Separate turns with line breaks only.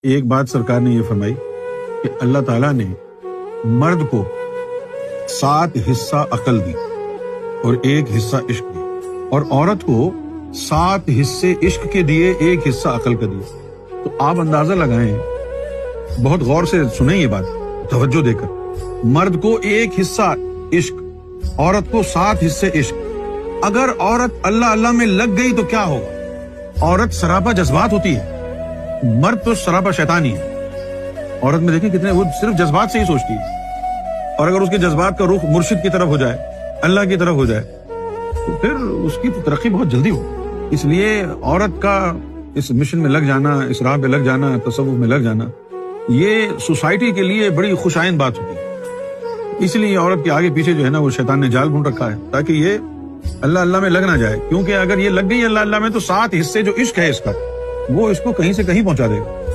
ایک بات سرکار نے یہ فرمائی کہ اللہ تعالیٰ نے مرد کو 7 حصہ عقل دی اور 1 حصہ عشق دی، اور عورت کو 7 حصے عشق کے دیے، 1 حصہ عقل کا دیا۔ تو آپ اندازہ لگائیں، بہت غور سے سنیں یہ بات، توجہ دے کر۔ مرد کو 1 حصہ عشق، عورت کو 7 حصے عشق۔ اگر عورت اللہ اللہ میں لگ گئی تو کیا ہوگا؟ عورت سراپا جذبات ہوتی ہے، مرد تو سراپا شیطانی ہے۔ عورت میں دیکھیں کتنے، وہ صرف جذبات سے ہی سوچتی ہے، اور اگر اس کے جذبات کا رخ مرشد کی طرف ہو جائے، اللہ کی طرف ہو جائے، تو پھر اس کی ترقی بہت جلدی ہو۔ اس لیے عورت کا اس مشن میں لگ جانا، اس راہ پہ لگ جانا، تصوف میں لگ جانا، یہ سوسائٹی کے لیے بڑی خوش آئند بات ہوتی ہے۔ اس لیے عورت کے آگے پیچھے جو ہے نا، وہ شیطان نے جال بن رکھا ہے تاکہ یہ اللہ اللہ میں لگ نہ جائے، کیونکہ اگر یہ لگ گئی اللہ اللہ میں تو 7 حصے جو عشق ہے اس کا، وہ اس کو کہیں سے کہیں پہنچا دے گا۔